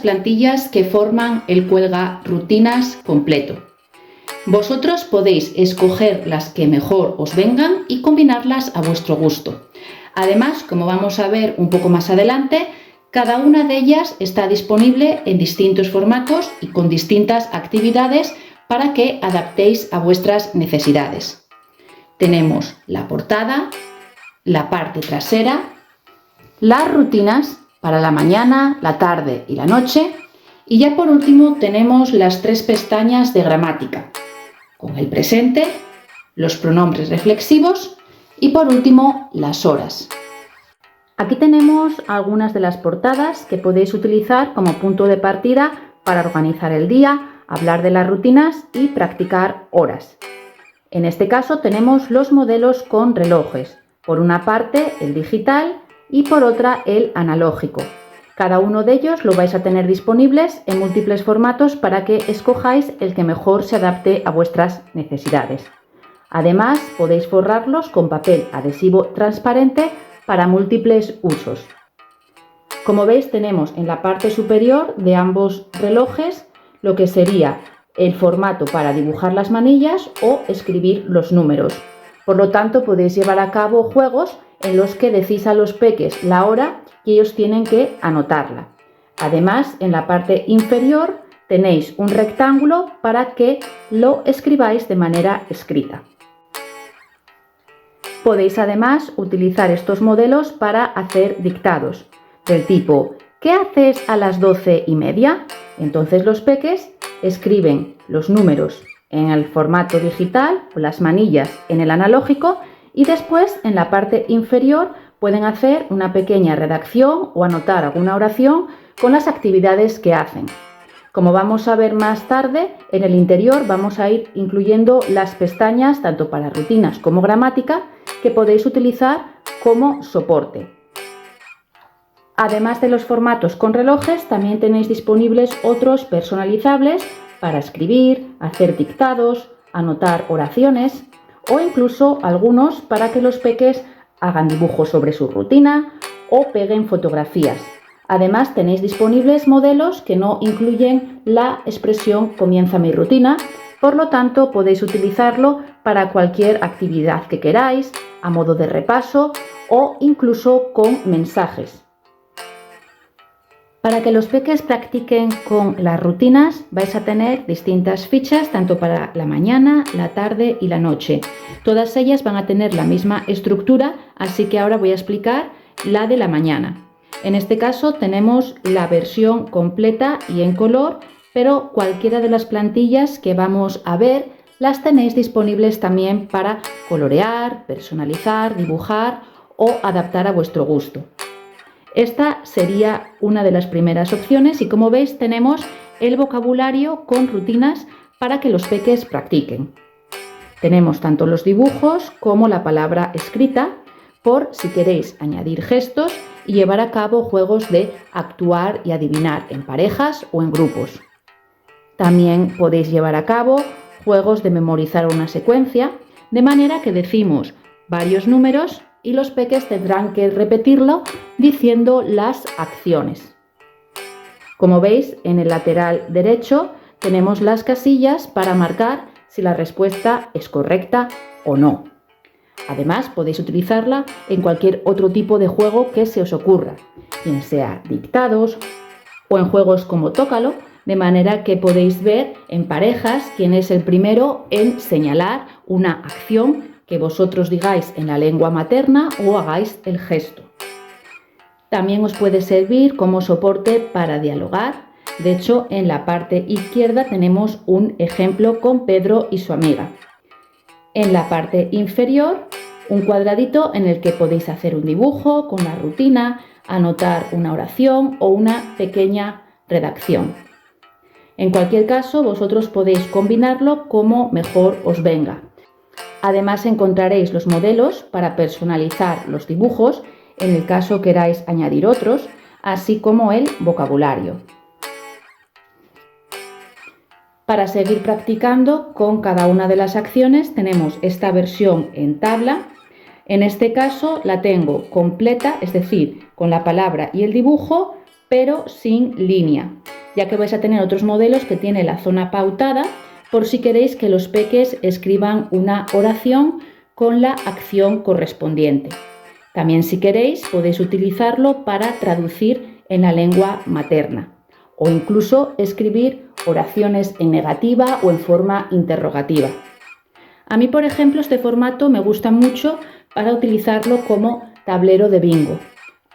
plantillas que forman el Cuelga Rutinas completo. Vosotros podéis escoger las que mejor os vengan y combinarlas a vuestro gusto. Además, como vamos a ver un poco más adelante, cada una de ellas está disponible en distintos formatos y con distintas actividades para que adaptéis a vuestras necesidades. Tenemos la portada, la parte trasera, las rutinas para la mañana, la tarde y la noche, y ya por último tenemos las 3 pestañas de gramática, con el presente, los pronombres reflexivos y por último las horas. Aquí tenemos algunas de las portadas que podéis utilizar como punto de partida para organizar el día, hablar de las rutinas y practicar horas. En este caso tenemos los modelos con relojes, por una parte el digital y por otra el analógico. Cada uno de ellos lo vais a tener disponibles en múltiples formatos para que escojáis el que mejor se adapte a vuestras necesidades. Además, podéis forrarlos con papel adhesivo transparente para múltiples usos. Como veis, tenemos en la parte superior de ambos relojes lo que sería el formato para dibujar las manillas o escribir los números. Por lo tanto, podéis llevar a cabo juegos en los que decís a los peques la hora y ellos tienen que anotarla. Además, en la parte inferior tenéis un rectángulo para que lo escribáis de manera escrita. Podéis además utilizar estos modelos para hacer dictados del tipo ¿qué haces a las 12:30? Entonces los peques escriben los números en el formato digital o las manillas en el analógico y después en la parte inferior pueden hacer una pequeña redacción o anotar alguna oración con las actividades que hacen. Como vamos a ver más tarde, en el interior vamos a ir incluyendo las pestañas tanto para rutinas como gramática que podéis utilizar como soporte. Además de los formatos con relojes, también tenéis disponibles otros personalizables para escribir, hacer dictados, anotar oraciones o incluso algunos para que los peques hagan dibujos sobre su rutina o peguen fotografías. Además tenéis disponibles modelos que no incluyen la expresión comienza mi rutina, por lo tanto podéis utilizarlo para cualquier actividad que queráis, a modo de repaso o incluso con mensajes. Para que los peques practiquen con las rutinas vais a tener distintas fichas tanto para la mañana, la tarde y la noche. Todas ellas van a tener la misma estructura, así que ahora voy a explicar la de la mañana. En este caso tenemos la versión completa y en color, pero cualquiera de las plantillas que vamos a ver las tenéis disponibles también para colorear, personalizar, dibujar o adaptar a vuestro gusto. Esta sería una de las primeras opciones y como veis tenemos el vocabulario con rutinas para que los peques practiquen. Tenemos tanto los dibujos como la palabra escrita por si queréis añadir gestos y llevar a cabo juegos de actuar y adivinar en parejas o en grupos. También podéis llevar a cabo juegos de memorizar una secuencia, de manera que decimos varios números y los peques tendrán que repetirlo diciendo las acciones. Como veis, en el lateral derecho tenemos las casillas para marcar si la respuesta es correcta o no. Además, podéis utilizarla en cualquier otro tipo de juego que se os ocurra, bien sea dictados o en juegos como Tócalo, de manera que podéis ver en parejas quién es el primero en señalar una acción que vosotros digáis en la lengua materna o hagáis el gesto. También os puede servir como soporte para dialogar. De hecho, en la parte izquierda tenemos un ejemplo con Pedro y su amiga. En la parte inferior, un cuadradito en el que podéis hacer un dibujo con la rutina, anotar una oración o una pequeña redacción. En cualquier caso, vosotros podéis combinarlo como mejor os venga. Además encontraréis los modelos para personalizar los dibujos en el caso queráis añadir otros, así como el vocabulario. Para seguir practicando con cada una de las acciones tenemos esta versión en tabla. En este caso la tengo completa, es decir, con la palabra y el dibujo, pero sin línea, ya que vais a tener otros modelos que tienen la zona pautada por si queréis que los peques escriban una oración con la acción correspondiente. También, si queréis, podéis utilizarlo para traducir en la lengua materna o incluso escribir oraciones en negativa o en forma interrogativa. A mí, por ejemplo, este formato me gusta mucho para utilizarlo como tablero de bingo.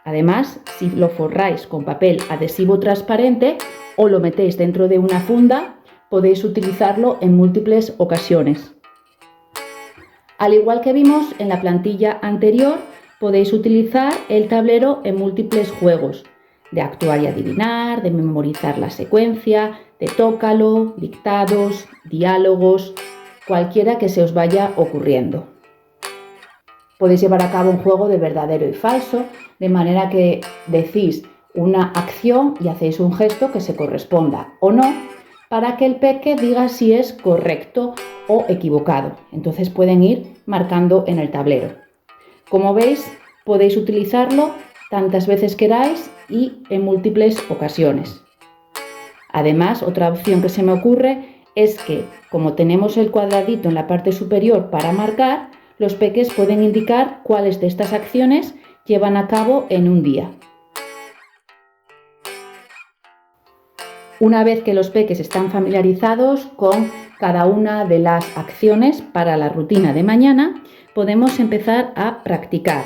Además, si lo forráis con papel adhesivo transparente o lo metéis dentro de una funda, podéis utilizarlo en múltiples ocasiones. Al igual que vimos en la plantilla anterior, podéis utilizar el tablero en múltiples juegos, de actuar y adivinar, de memorizar la secuencia, de tócalo, dictados, diálogos, cualquiera que se os vaya ocurriendo. Podéis llevar a cabo un juego de verdadero y falso, de manera que decís una acción y hacéis un gesto que se corresponda o no, para que el peque diga si es correcto o equivocado. Entonces pueden ir marcando en el tablero. Como veis, podéis utilizarlo tantas veces queráis y en múltiples ocasiones. Además, otra opción que se me ocurre es que, como tenemos el cuadradito en la parte superior para marcar, los peques pueden indicar cuáles de estas acciones llevan a cabo en un día. Una vez que los peques están familiarizados con cada una de las acciones para la rutina de mañana, podemos empezar a practicar.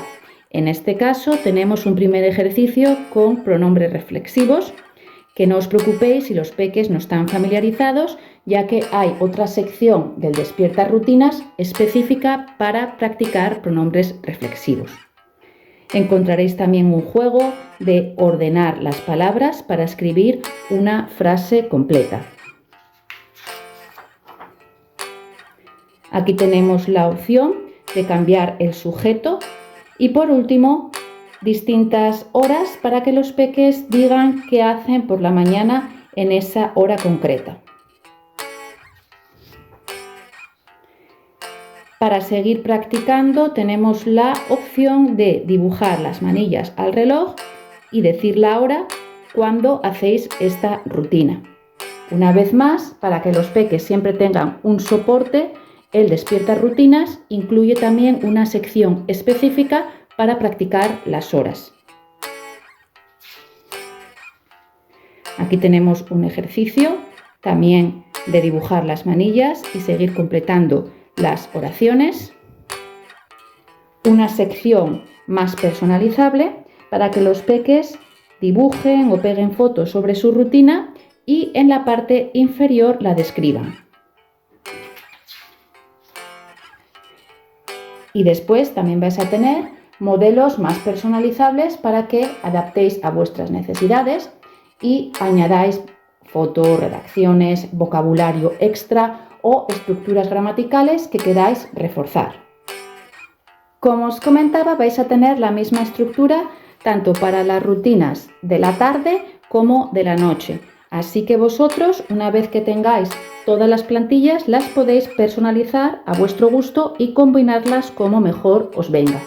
En este caso tenemos un primer ejercicio con pronombres reflexivos. Que no os preocupéis si los peques no están familiarizados, ya que hay otra sección del Despierta Rutinas específica para practicar pronombres reflexivos. Encontraréis también un juego de ordenar las palabras para escribir una frase completa. Aquí tenemos la opción de cambiar el sujeto y, por último, distintas horas para que los peques digan qué hacen por la mañana en esa hora concreta. Para seguir practicando tenemos la opción de dibujar las manillas al reloj y decir la hora cuando hacéis esta rutina. Una vez más, para que los peques siempre tengan un soporte, el Despierta Rutinas incluye también una sección específica para practicar las horas. Aquí tenemos un ejercicio también de dibujar las manillas y seguir completando las oraciones. Una sección más personalizable para que los peques dibujen o peguen fotos sobre su rutina y en la parte inferior la describan. Y después también vais a tener modelos más personalizables para que adaptéis a vuestras necesidades y añadáis fotos, redacciones, vocabulario extra o estructuras gramaticales que queráis reforzar. Como os comentaba, vais a tener la misma estructura tanto para las rutinas de la tarde como de la noche. Así que vosotros, una vez que tengáis todas las plantillas, las podéis personalizar a vuestro gusto y combinarlas como mejor os venga.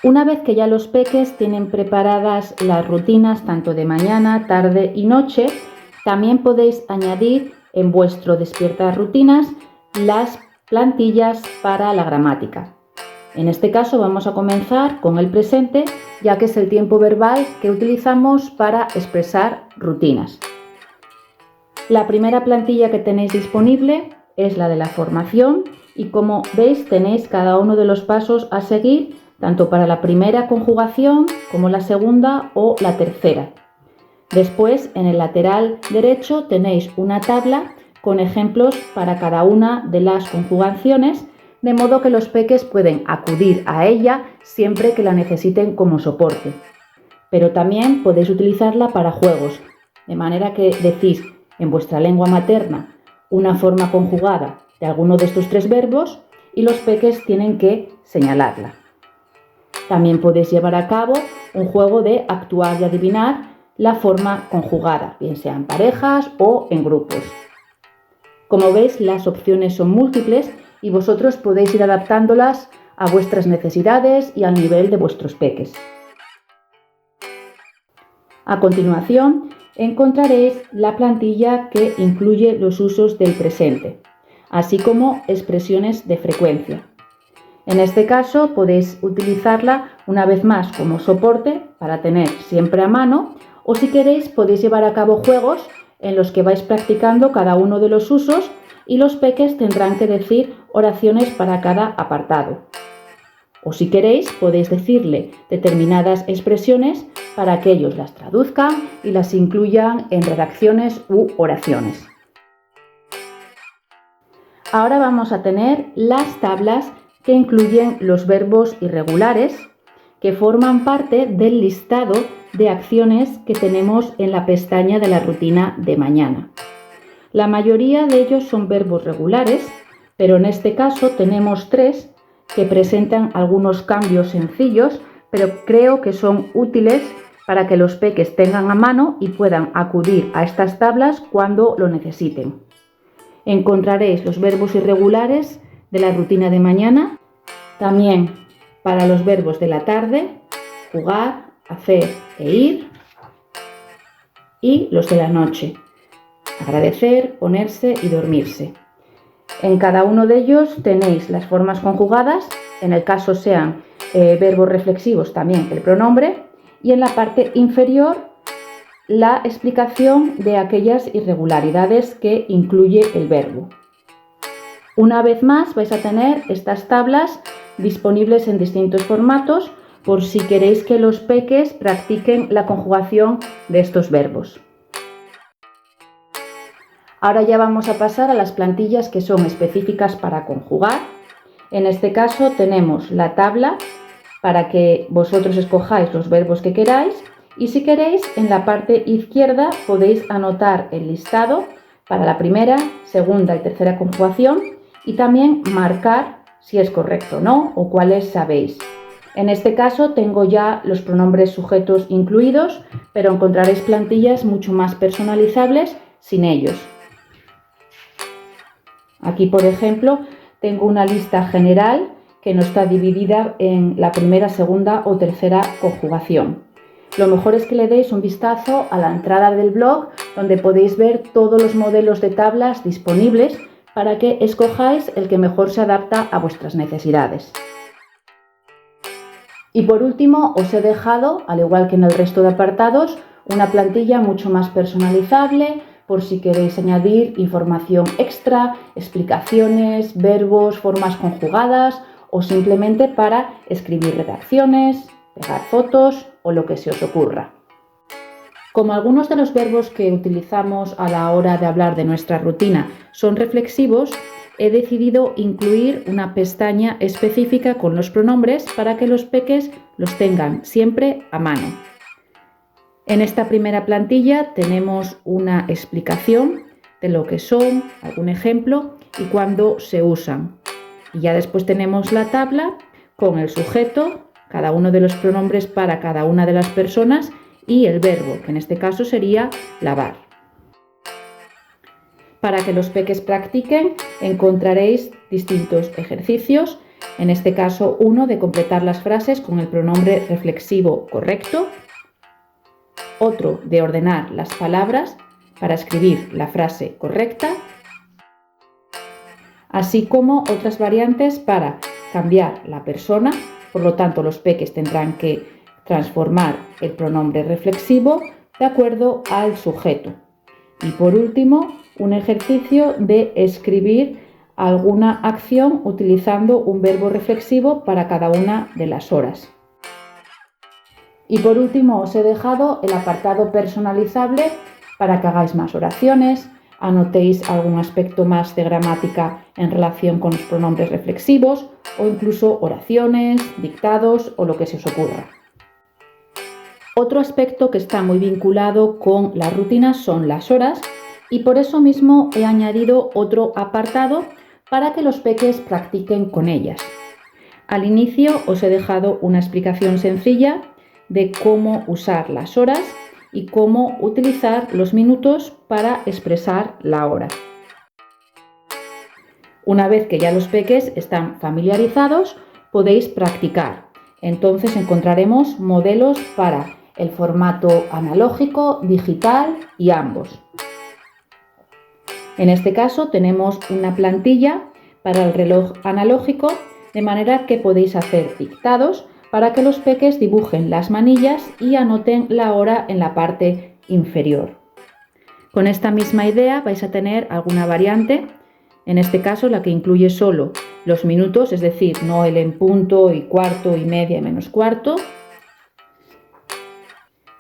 Una vez que ya los peques tienen preparadas las rutinas tanto de mañana, tarde y noche, también podéis añadir en vuestro Despierta Rutinas las plantillas para la gramática. En este caso vamos a comenzar con el presente, ya que es el tiempo verbal que utilizamos para expresar rutinas. La primera plantilla que tenéis disponible es la de la formación y, como veis, tenéis cada uno de los pasos a seguir, tanto para la primera conjugación como la segunda o la tercera. Después, en el lateral derecho tenéis una tabla con ejemplos para cada una de las conjugaciones, de modo que los peques pueden acudir a ella siempre que la necesiten como soporte. Pero también podéis utilizarla para juegos, de manera que decís en vuestra lengua materna una forma conjugada de alguno de estos tres verbos y los peques tienen que señalarla. También podéis llevar a cabo un juego de actuar y adivinar la forma conjugada, bien sea en parejas o en grupos. Como veis, las opciones son múltiples y vosotros podéis ir adaptándolas a vuestras necesidades y al nivel de vuestros peques. A continuación, encontraréis la plantilla que incluye los usos del presente, así como expresiones de frecuencia. En este caso podéis utilizarla una vez más como soporte para tener siempre a mano, o si queréis podéis llevar a cabo juegos en los que vais practicando cada uno de los usos y los peques tendrán que decir oraciones para cada apartado. O si queréis podéis decirle determinadas expresiones para que ellos las traduzcan y las incluyan en redacciones u oraciones. Ahora vamos a tener las tablas que incluyen los verbos irregulares que forman parte del listado de acciones que tenemos en la pestaña de la rutina de mañana. La mayoría de ellos son verbos regulares, pero en este caso tenemos 3 que presentan algunos cambios sencillos, pero creo que son útiles para que los peques tengan a mano y puedan acudir a estas tablas cuando lo necesiten. Encontraréis los verbos irregulares de la rutina de mañana, también para los verbos de la tarde, jugar, hacer e ir, y los de la noche, agradecer, ponerse y dormirse. En cada uno de ellos tenéis las formas conjugadas, en el caso sean verbos reflexivos también el pronombre, y en la parte inferior la explicación de aquellas irregularidades que incluye el verbo. Una vez más vais a tener estas tablas disponibles en distintos formatos por si queréis que los peques practiquen la conjugación de estos verbos. Ahora ya vamos a pasar a las plantillas que son específicas para conjugar. En este caso tenemos la tabla para que vosotros escojáis los verbos que queráis y si queréis en la parte izquierda podéis anotar el listado para la primera, segunda y tercera conjugación y también marcar si es correcto o no o cuáles sabéis. En este caso tengo ya los pronombres sujetos incluidos, pero encontraréis plantillas mucho más personalizables sin ellos. Aquí, por ejemplo, tengo una lista general que no está dividida en la primera, segunda o tercera conjugación. Lo mejor es que le deis un vistazo a la entrada del blog donde podéis ver todos los modelos de tablas disponibles para que escojáis el que mejor se adapta a vuestras necesidades. Y por último os he dejado, al igual que en el resto de apartados, una plantilla mucho más personalizable por si queréis añadir información extra, explicaciones, verbos, formas conjugadas o simplemente para escribir redacciones, pegar fotos o lo que se os ocurra. Como algunos de los verbos que utilizamos a la hora de hablar de nuestra rutina son reflexivos, he decidido incluir una pestaña específica con los pronombres para que los peques los tengan siempre a mano. En esta primera plantilla tenemos una explicación de lo que son, algún ejemplo y cuándo se usan. Y ya después tenemos la tabla con el sujeto, cada uno de los pronombres para cada una de las personas y el verbo, que en este caso sería lavar. Para que los peques practiquen encontraréis distintos ejercicios, en este caso uno de completar las frases con el pronombre reflexivo correcto, otro de ordenar las palabras para escribir la frase correcta, así como otras variantes para cambiar la persona, por lo tanto los peques tendrán que transformar el pronombre reflexivo de acuerdo al sujeto. Y por último, un ejercicio de escribir alguna acción utilizando un verbo reflexivo para cada una de las horas. Y por último os he dejado el apartado personalizable para que hagáis más oraciones, anotéis algún aspecto más de gramática en relación con los pronombres reflexivos o incluso oraciones, dictados o lo que se os ocurra. Otro aspecto que está muy vinculado con las rutinas son las horas y por eso mismo he añadido otro apartado para que los peques practiquen con ellas. Al inicio os he dejado una explicación sencilla de cómo usar las horas y cómo utilizar los minutos para expresar la hora. Una vez que ya los peques están familiarizados, podéis practicar. Entonces encontraremos modelos para el formato analógico, digital y ambos. En este caso tenemos una plantilla para el reloj analógico, de manera que podéis hacer dictados para que los peques dibujen las manillas y anoten la hora en la parte inferior. Con esta misma idea vais a tener alguna variante, en este caso la que incluye solo los minutos, es decir, no el en punto y cuarto y media y menos cuarto.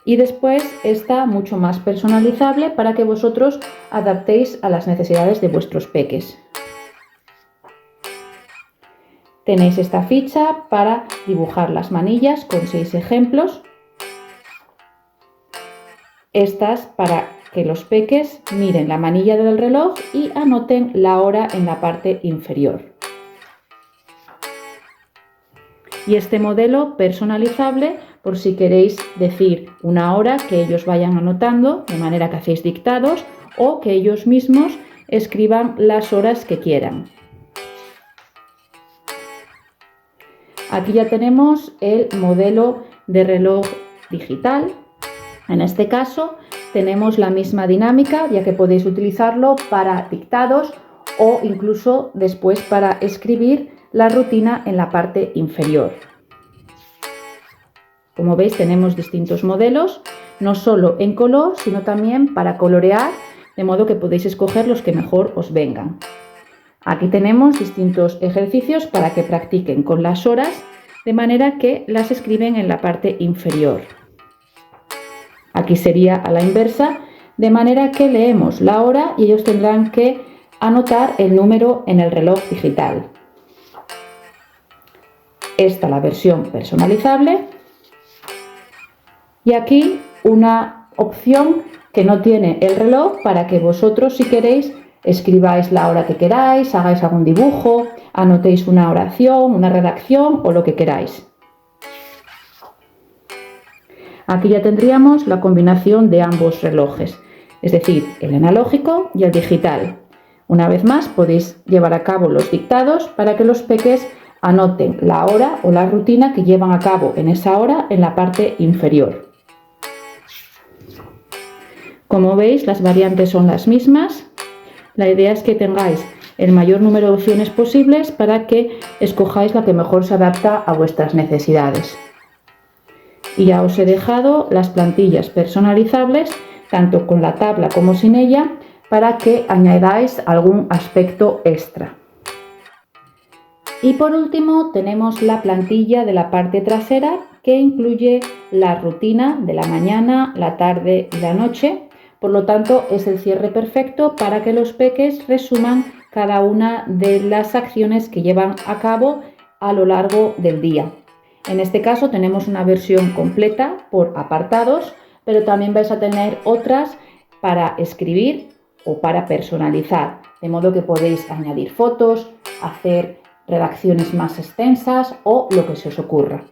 Y después está mucho más personalizable para que vosotros adaptéis a las necesidades de vuestros peques. Tenéis esta ficha para dibujar las manillas con 6 ejemplos. Estas para que los peques miren la manilla del reloj y anoten la hora en la parte inferior. Y este modelo personalizable por si queréis decir una hora que ellos vayan anotando, de manera que hacéis dictados, o que ellos mismos escriban las horas que quieran. Aquí ya tenemos el modelo de reloj digital. En este caso tenemos la misma dinámica, ya que podéis utilizarlo para dictados o incluso después para escribir la rutina en la parte inferior. Como veis, tenemos distintos modelos, no solo en color, sino también para colorear, de modo que podéis escoger los que mejor os vengan. Aquí tenemos distintos ejercicios para que practiquen con las horas, de manera que las escriben en la parte inferior. Aquí sería a la inversa, de manera que leemos la hora y ellos tendrán que anotar el número en el reloj digital. Esta es la versión personalizable. Y aquí una opción que no tiene el reloj para que vosotros, si queréis, escribáis la hora que queráis, hagáis algún dibujo, anotéis una oración, una redacción o lo que queráis. Aquí ya tendríamos la combinación de ambos relojes, es decir, el analógico y el digital. Una vez más podéis llevar a cabo los dictados para que los peques anoten la hora o la rutina que llevan a cabo en esa hora en la parte inferior. Como veis, las variantes son las mismas. La idea es que tengáis el mayor número de opciones posibles para que escojáis la que mejor se adapta a vuestras necesidades. Y ya os he dejado las plantillas personalizables, tanto con la tabla como sin ella, para que añadáis algún aspecto extra. Y por último tenemos la plantilla de la parte trasera, que incluye la rutina de la mañana, la tarde y la noche. Por lo tanto, es el cierre perfecto para que los peques resuman cada una de las acciones que llevan a cabo a lo largo del día. En este caso tenemos una versión completa por apartados, pero también vais a tener otras para escribir o para personalizar, de modo que podéis añadir fotos, hacer redacciones más extensas o lo que se os ocurra.